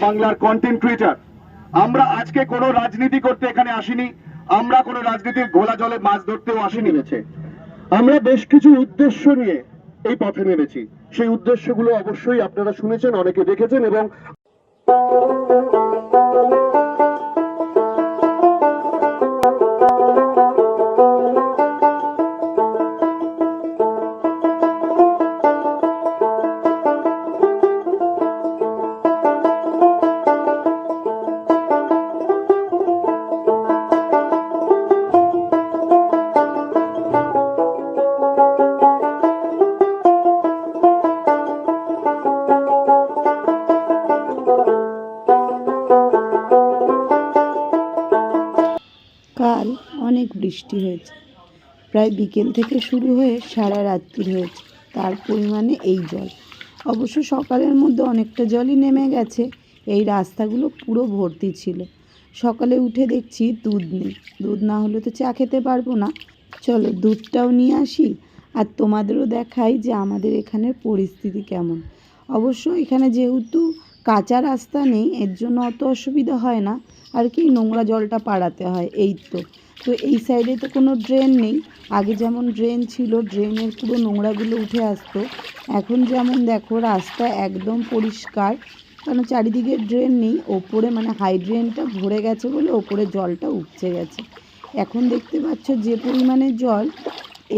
বাংলার content creator. আমরা আজকে কোনো রাজনীতি করতে এখানে আসিনি, আমরা কোনো রাজনীতির ঘোলা জলে মাছ ধরতেও আসিনি। আমরা বেশ কিছু উদ্দেশ্য নিয়ে এই পথে নেমেছি। সেই উদ্দেশ্যগুলো অবশ্যই আপনারা শুনেছেন, অনেকে দেখেছেন এবং কাল অনেক বৃষ্টি হয়েছে, প্রায় বিকেল থেকে শুরু হয়ে সারা রাত্রি হয়েছে। তার পরিমাণে এই জল, অবশ্য সকালের মধ্যে অনেকটা জলই নেমে গেছে। এই রাস্তাগুলো পুরো ভর্তি ছিল। সকালে উঠে দেখছি দুধ নেই। দুধ না হলে তো চা খেতে পারবো না। চলো দুধটাও নিয়ে আসি, আর তোমাদেরও দেখাই যে আমাদের এখানের পরিস্থিতি কেমন। অবশ্য এখানে যেহেতু কাঁচা রাস্তা নেই, এর জন্য অত অসুবিধা হয় না। আর কি নোংরা জলটা পাড়াতে হয়, এই তো। তো এই সাইডে তো কোনো ড্রেন নেই। আগে যেমন ড্রেন ছিল, ড্রেনের পুরো নোংরাগুলো উঠে আসতো। এখন যেমন দেখো রাস্তা একদম পরিষ্কার, কারণ চারিদিকে ড্রেন নেই। ওপরে মানে হাই ড্রেনটা ভরে গেছে বলে ওপরে জলটা উপচে গেছে। এখন দেখতে পাচ্ছ যে পরিমাণে জল,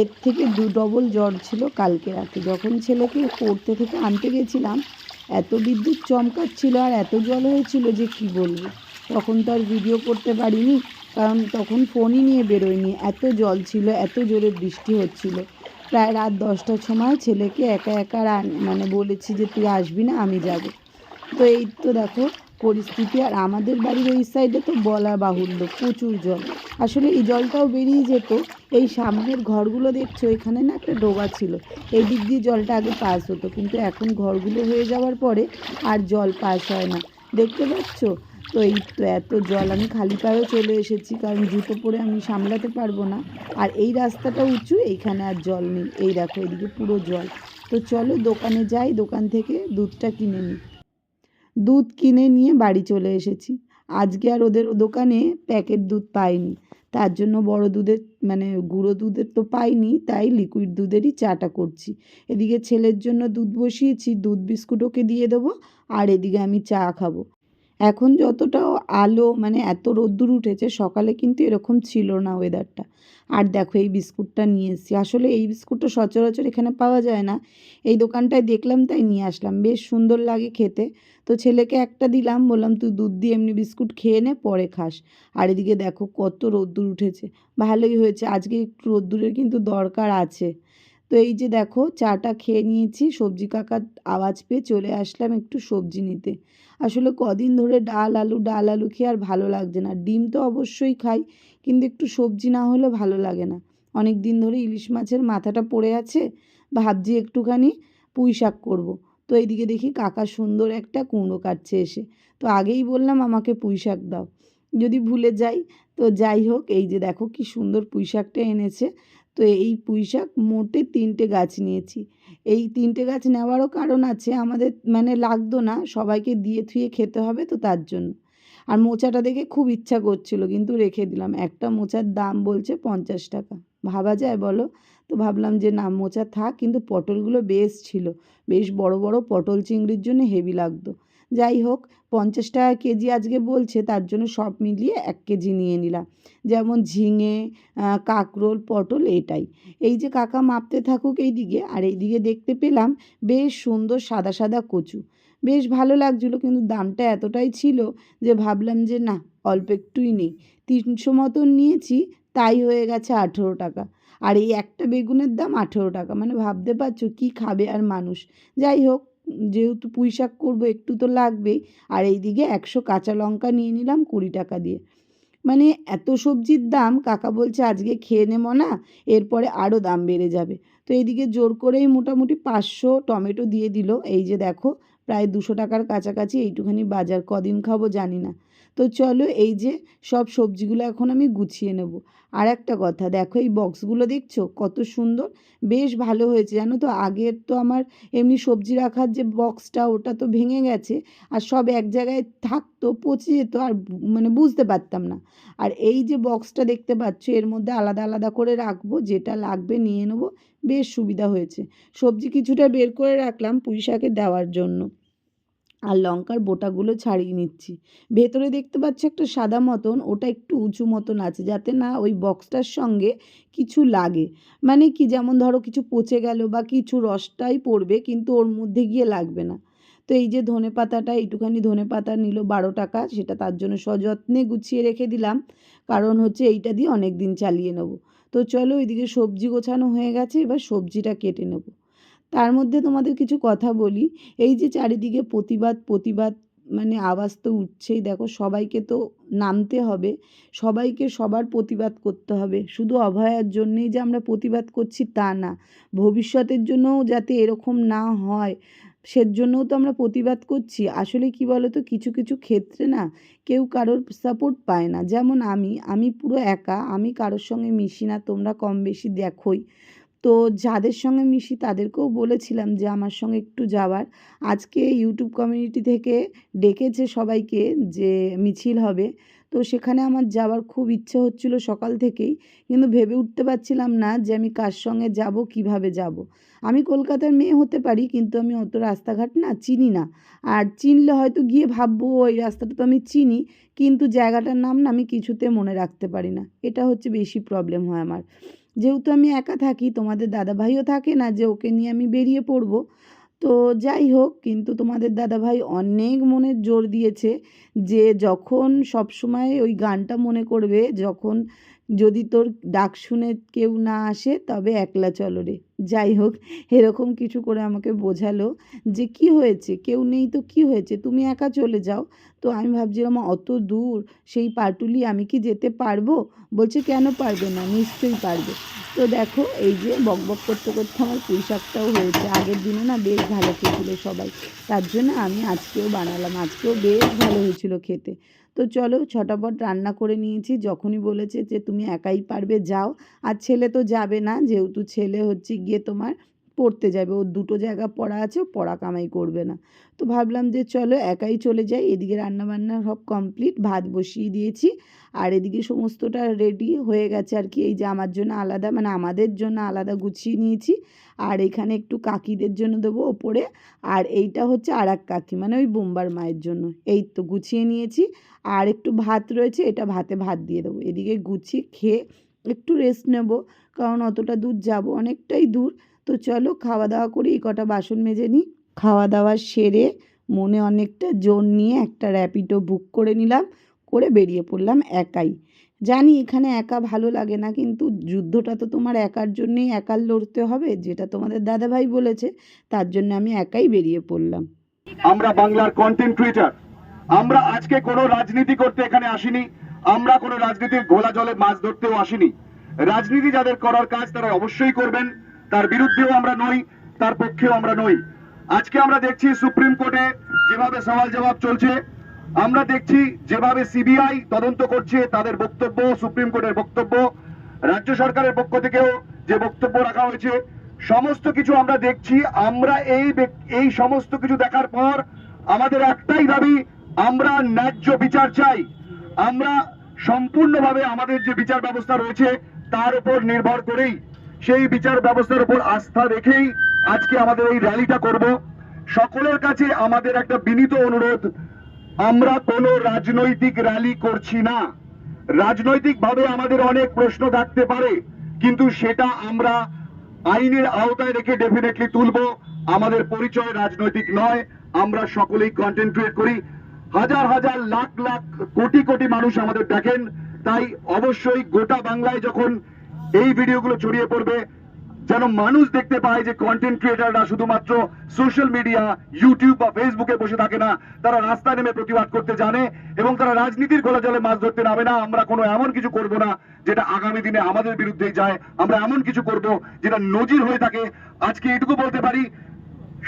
এর থেকে ডবল জ্বর ছিল কালকে রাতে। যখন ছেলেকে পড়তে থেকে আনতে গেছিলাম, এত বিদ্যুৎ চমকাচ্ছিল আর এত জল হয়েছিল যে কি বলবো। তখন তো আর ভিডিও করতে পারিনি, কারণ তখন ফোনই নিয়ে বেরোয়নি। এত জল ছিল, এত জোরে বৃষ্টি হচ্ছিল। প্রায় রাত 10টার সময় ছেলেকে একা একা মানে বলেছি যে তুই আসবি না, আমি যাব। তো এই তো দেখো পরিস্থিতি। আর আমাদের বাড়ির ওই সাইডে তো বলা বাহুল্য, প্রচুর জল। আসলে এই জলটাও বেরিয়ে যেত। এই সামনের ঘরগুলো দেখছো, এখানে না একটা ডোবা ছিল, এই দিক দিয়ে জলটা আগে পাস হতো, কিন্তু এখন ঘরগুলো হয়ে যাওয়ার পরে আর জল পাস হয় না, দেখতে পাচ্ছ। তো এই তো এত জল, আমি খালি পায়েও চলে এসেছি, কারণ জুতো পরে আমি সামলাতে পারবো না। আর এই রাস্তাটা উঁচু, এইখানে আর জল নেই। এই দেখো এদিকে পুরো জল। তো চলো দোকানে যাই, দোকান থেকে দুধটা কিনে নিই। দুধ কিনে নিয়ে বাড়ি চলে এসেছি। আজকে আর ওদের দোকানে প্যাকেট দুধ পাইনি, তার জন্য বড় দুধের মানে গুঁড়ো দুধের তো পাইনি, তাই লিকুইড দুধেরই চাটা করছি। এদিকে ছেলের জন্য দুধ বসিয়েছি, দুধ বিস্কুট ওকে দিয়ে দেবো, আর এদিকে আমি চা খাবো। এখন যতটা আলো, মানে এত রোদ্দুর উঠেছে, সকালে কিন্তু এরকম ছিল না ওয়েদারটা। আর দেখো এই বিস্কুটটা নিয়ে এসেছি। আসলে এই বিস্কুটটা সচরাচর এখানে পাওয়া যায় না, এই দোকানটায় দেখলাম তাই নিয়ে আসলাম। বেশ সুন্দর লাগে খেতে। তো ছেলেকে একটা দিলাম, বললাম তুই দুধ দিয়ে এমনি বিস্কুট খেয়ে নে, পরে খাস। আর এদিকে দেখো কত রোদ্দুর উঠেছে। ভালোই হয়েছে, আজকে একটু রোদ্দুরের কিন্তু দরকার আছে। তো এই যে দেখো চাটা খেয়ে নিয়েছি, সবজি কাকার আওয়াজ পেয়ে চলে আসলাম একটু সবজি নিতে। আসলে কদিন ধরে ডাল আলু খেয়ে আর ভালো লাগছে না। ডিম তো অবশ্যই খাই, কিন্তু একটু সবজি না হলে ভালো লাগে না। অনেক দিন ধরে ইলিশ মাছের মাথাটা পড়ে আছে, ভাবছি একটুখানি পুঁই শাক করবো। তো এইদিকে দেখি কাকা সুন্দর একটা কুমড়ো কাটছে এসে। তো আগেই বললাম আমাকে পুঁই শাক দাও, যদি ভুলে যাই। তো যাই হোক, এই যে দেখো কি সুন্দর পুঁই শাকটা এনেছে। তো এই পুঁই শাক মোটে 3টে গাছ নিয়েছি। এই 3টে গাছ নেওয়ারও কারণ আছে, আমাদের মানে লাগতো না, সবাইকে দিয়ে থুয়ে খেতে হবে, তো তার জন্য। আর মোচাটা দেখে খুব ইচ্ছা করছিল, কিন্তু রেখে দিলাম। একটা মোচার দাম বলছে 50 টাকা। ভাবা যায় বলো? তো ভাবলাম যে না, মোচা থাক। কিন্তু পটলগুলো বেশ ছিল, বেশ বড় বড় পটল, চিংড়ির জন্য হেভি লাগতো। যাই হোক, 50 টাকা কেজি আজকে বলছে, তার জন্য সব মিলিয়ে 1 কেজি নিয়ে নিলাম। যেমন ঝিঙে, কাঁকরোল, পটল, এটাই। এই যে কাকা মাপতে থাকুক এইদিকে, আর এইদিকে দেখতে পেলাম বেশ সুন্দর সাদা সাদা কচু। বেশ ভালো লাগছিলো, কিন্তু দামটা এতটাই ছিল যে ভাবলাম যে না, অল্প একটুই নেই। 300 মতন নিয়েছি, তাই হয়ে গেছে 18 টাকা। আর এই একটা বেগুনের দাম 18 টাকা, মানে ভাবতে পারছো কী খাবে আর মানুষ। যাই হোক, যেহেতু পুঁই শাক করবো একটু তো লাগবেই। আর এইদিকে 100 কাঁচা লঙ্কা নিয়ে নিলাম 20 টাকা দিয়ে। মানে এত সবজির দাম, কাকা বলছে আজকে খেয়ে নেবো না, এরপরে আরও দাম বেড়ে যাবে। তো এইদিকে জোর করেই মোটামুটি 500 টমেটো দিয়ে দিল। এই যে দেখো প্রায় 200 টাকার কাছাকাছি এইটুখানি বাজার, কদিন খাবো জানি না। তো চলো এই যে সব সবজিগুলো এখন আমি গুছিয়ে নেব। আর একটা কথা দেখো, এই বক্সগুলো দেখছো কত সুন্দর, বেশ ভালো হয়েছে জানো তো। আগের তো আমার এমনি সবজি রাখার যে বক্সটা ওটা তো ভেঙে গেছে, আর সব এক জায়গায় থাকতো, পচে যেত, আর মানে বুঝতে পারতাম না। আর এই যে বক্সটা দেখতে পাচ্ছ, এর মধ্যে আলাদা আলাদা করে রাখবো, যেটা লাগবে নিয়ে নেবো, বেশ সুবিধা হয়েছে। সবজি কিছুটা বের করে রাখলাম পুঁই শাকে দেওয়ার জন্য, আর লঙ্কার বোটাগুলো ছাড়িয়ে নিচ্ছি। ভেতরে দেখতে পাচ্ছ একটা সাদা মতন, ওটা একটু উঁচু মতন আছে, যাতে না ওই বক্সটার সঙ্গে কিছু লাগে। মানে কি, যেমন ধরো কিছু পচে গেল বা কিছু রসটাই পড়বে, কিন্তু ওর মধ্যে গিয়ে লাগবে না। তো এই যে ধনে পাতাটা, এইটুখানি ধনে পাতা নিল 12 টাকা, সেটা তার জন্য সযত্নে গুছিয়ে রেখে দিলাম, কারণ হচ্ছে এইটা দিয়ে অনেক দিন চালিয়ে নেব। তো চলো ওইদিকে সবজি গোছানো হয়ে গেছে, এবার সবজিটা কেটে নেব। তার মধ্যে তোমাদের কিছু কথা বলি। এই যে চারিদিকে প্রতিবাদ প্রতিবাদ, মানে আওয়াজ তো উঠছেই, দেখো সবাইকে তো নামতে হবে, সবাইকে সবার প্রতিবাদ করতে হবে। শুধু অভয়ার জন্যেই যে আমরা প্রতিবাদ করছি তা না, ভবিষ্যতের জন্যও যাতে এরকম না হয় সেজন্যও তো আমরা প্রতিবাদ করছি। আসলে কি বলো তো, কিছু কিছু ক্ষেত্রে না কেউ কারোর সাপোর্ট পায় না। যেমন আমি পুরো একা, আমি কারোর সঙ্গে মিশি না, তোমরা কম বেশি দেখোই। তো যাদের সঙ্গে মিশি তাদেরকেও বলেছিলাম যে আমার সঙ্গে একটু যাওয়ার। আজকে ইউটিউব কমিউনিটি থেকে ডেকেছে সবাইকে যে মিছিল হবে, তো সেখানে আমার যাওয়ার খুব ইচ্ছে হচ্ছিল সকাল থেকেই, কিন্তু ভেবে উঠতে পারছিলাম না যে আমি কার সঙ্গে যাব, কিভাবে যাব। আমি কলকাতার মেয়ে হতে পারি, কিন্তু আমি অত রাস্তাঘাট না চিনি না। আর চিনলে হয়তো গিয়ে ভাববো ওই রাস্তাটা তো আমি চিনি, কিন্তু জায়গাটার নাম না আমি কিছুতে মনে রাখতে পারি না। এটা হচ্ছে বেশি প্রবলেম হয় আমার। যেহেতু আমি একা থাকি, তোমাদের দাদাভাইও থাকে না যে ওকে নিয়ে আমি বেরিয়ে পড়বো। তো যাই হোক, কিন্তু তোমাদের দাদাভাই অনেক মনে জোর দিয়েছে যে যখন সবসময় ওই গানটা মনে করবে, যখন যদি তোর ডাক শুনে কেউ না আসে তবে একলা চলো রে। যাই হোক, এরকম কিছু করে আমাকে বোঝালো যে কি হয়েছে, কেউ নেই তো কি হয়েছে, তুমি একা চলে যাও। তো আমি ভাবছিলাম অত দূর, সেই পাটুলি আমি কি যেতে পারবো? বলছে কেন পারবে না, নিশ্চয়ই পারবে। তো দেখো এই যে বকবক করতে করতে আমার পুঁই শাকটাও হয়েছে। আগের দিনে না বেশ ভালো খেয়েছিল সবাই, তার জন্য আমি আজকেও বানালাম, আজকেও বেশ ভালো হয়েছিল খেতে। তো চলো ছটাপট রান্না করে নিয়েছি, যখনই বলেছে যে তুমি একাই পারবে যাও। আর ছেলে তো যাবে না, যেহেতু ছেলে হচ্ছে গিয়ে তোমার পড়তে যাবে, ওর দুটো জায়গা পড়া আছে, ও পড়া কামাই করবে না। তো ভাবলাম যে চলো একাই চলে যাই। এদিকে রান্নাবান্না সব কমপ্লিট, ভাত বসিয়ে দিয়েছি, আর এদিকে সমস্তটা রেডি হয়ে গেছে আর কি। এই যে আমার জন্য আলাদা, মানে আমাদের জন্য আলাদা গুছিয়ে নিয়েছি, আর এখানে একটু কাকিদের জন্য দেবো ওপরে, আর এইটা হচ্ছে আর এক কাকি, মানে ওই বোম্বার মায়ের জন্য। এই তো গুছিয়ে নিয়েছি, আর একটু ভাত রয়েছে, এটা ভাতে ভাত দিয়ে দেবো। এদিকে গুছিয়ে খেয়ে একটু রেস্ট নেব, কারণ অতটা দূর যাব, অনেকটাই দূর। তো চলো খাওয়া দাওয়া করি, এই কটা বাসন মেজে নিই। খাওয়া দাওয়া সেরে মনে অনেকটা জোর নিয়ে একটা র্যাপিডো বুক করে নিলাম, করে বেরিয়ে পড়লাম একাই। জানি এখানে একা ভালো লাগে না, কিন্তু যুদ্ধটা তো তোমার একার জন্যেই একার লড়তে হবে, যেটা তোমাদের দাদাভাই বলেছে, তার জন্য আমি একাই বেরিয়ে পড়লাম। আমরা বাংলার কন্টেন্ট ক্রিয়েটার, আমরা আজকে কোনো রাজনীতি করতে এখানে আসিনি, আমরা কোনো রাজনীতির ঘোলা জলে মাছ ধরতেও আসিনি। রাজনীতি যাদের করার কাজ তারা অবশ্যই করবেন, তার বিরুদ্ধেও আমরা নই, তার পক্ষেও আমরা নই। আজকে আমরা দেখছি সুপ্রিম কোর্টে যেভাবে সওয়াল জবাব চলছে, আমরা দেখছি যেভাবে সিবিআই তদন্ত করছে, তাদের বক্তব্য, সুপ্রিম কোর্টের বক্তব্য, রাজ্য সরকারের পক্ষ থেকেও যে বক্তব্য রাখা হয়েছে, সমস্ত কিছু আমরা দেখছি। আমরা এই সমস্ত কিছু দেখার পর আমাদের একটাই দাবি, আমরা ন্যায্য বিচার চাই। আমরা সম্পূর্ণভাবে আমাদের যে বিচার ব্যবস্থা রয়েছে তার উপর নির্ভর করেই, সেই বিচার ব্যবস্থার উপর আস্থা রেখেই আজকে আমাদের এই র্যালিটা করব। সকলের কাছে আমাদের একটা বিনীত অনুরোধ, আমরা কোনো রাজনৈতিক র্যালি করছি না। রাজনৈতিকভাবে আমাদের অনেক প্রশ্ন থাকতে পারে, কিন্তু সেটা আমরা আইনের আওতায় রেখে ডেফিনেটলি তুলব। আমাদের পরিচয় রাজনৈতিক নয়, আমরা সকলেই কন্টেন্ট ক্রিয়েট করি, হাজার হাজার লাখ লাখ কোটি কোটি মানুষ আমাদের দেখেন। তাই অবশ্যই গোটা বাংলায় যখন এই ভিডিওগুলো ছড়িয়ে পড়বে, যেন মানুষ দেখতে পায় যে কন্টেন্ট ক্রিয়েটাররা শুধুমাত্র সোশ্যাল মিডিয়া, ইউটিউব বা ফেসবুকে বসে থাকে না, তারা রাস্তায় নেমে প্রতিবাদ করতে জানে, এবং তারা রাজনীতির গোলা জলে মাছ ধরতে নামে না। আমরা কোনো এমন কিছু করব না যেটা আগামী দিনে আমাদের বিরুদ্ধে যায়, আমরা এমন কিছু করব যেটা নজির হয়ে থাকে। আজকে এটুকু বলতে পারি,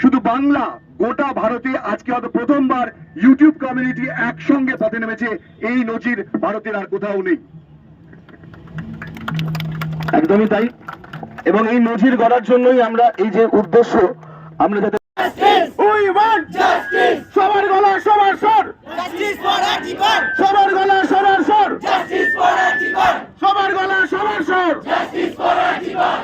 শুধু বাংলা, গোটা ভারতে আজকে হয়তো প্রথমবার ইউটিউব কমিউনিটি একসঙ্গে পথে নেমেছে। এই নজির ভারতের আর কোথাও নেই। একদমই তাই। এবং এই নজির গড়ার জন্যই আমরা এই যে উদ্দেশ্য, আমরা যাতে We want justice! সবার গলা সবার স্বর, Justice for Antibar! সবার গলা সবার স্বর, Justice for Antibar! সবার গলা সবার স্বর। Justice for Antibar!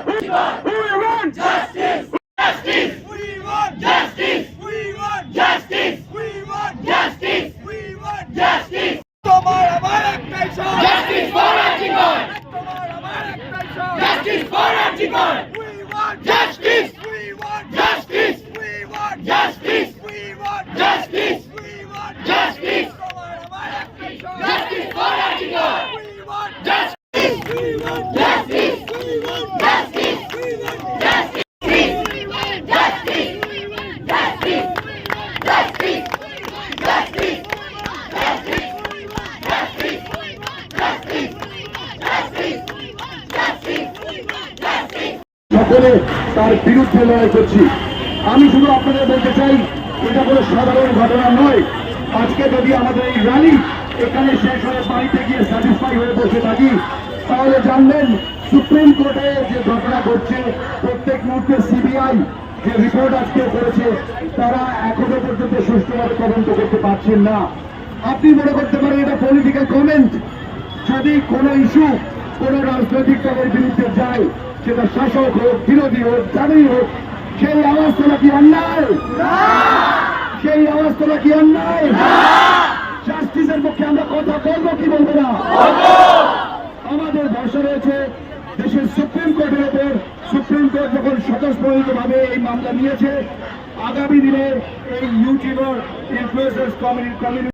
We want Justice! Justice! We want justice! We want justice! We want justice! We want justice! তোমার আমার একটাই শর্ত! Justice for Antibar! তোমার আমার একটাই শর্ত! Justice for Antibar! We want justice! We want justice! We want justice! We want justice! We want justice! তোমার আমার একটাই শর্ত! Justice for Antibar! We want justice! We want justice! We want justice! We want justice! সকলে তার বিরুদ্ধে লড়াই করছি। আমি শুধু আপনাদের বলতে চাই, এটা কোনো সাধারণ ঘটনা নয়। আজকে যদি আমাদের এই র্যালি এখানে শেষ হয়ে বাড়িতে গিয়ে স্যাটিসফাই হয়ে বসে থাকি, তাহলে জানবেন সুপ্রিম কোর্টে যে ঘটনা ঘটছে, প্রত্যেক মুহূর্তে সিবিআই যে রিপোর্ট আজকে করেছে, তারা এখনো পর্যন্ত সুষ্ঠুভাবে তদন্ত করতে পারছেন না। আপনি মনে করতে পারেন এটা পলিটিক্যাল কমেন্ট। যদি কোনো ইস্যু কোনো রাজনৈতিক দলের বিরুদ্ধে যায়, সেটা শাসক হোক, বিরোধী হোক, যাদেরই হোক, সেই আওয়াজ তোলা কি অন্যায়? সেই আওয়াজ তোলা কি অন্যায়? জাস্টিসের পক্ষে আমরা কথা বলবো কি বলবো না? আমাদের ভরসা রয়েছে দেশের সুপ্রিম কোর্টের ওপর। সুপ্রিম কোর্ট যখন স্বতঃস্ফূর্ত ভাবে এই মামলা নিয়েছে, আগামী দিনে এই ইউটিউবার ইনফ্লুয়েন্সার্স কমিউনিটি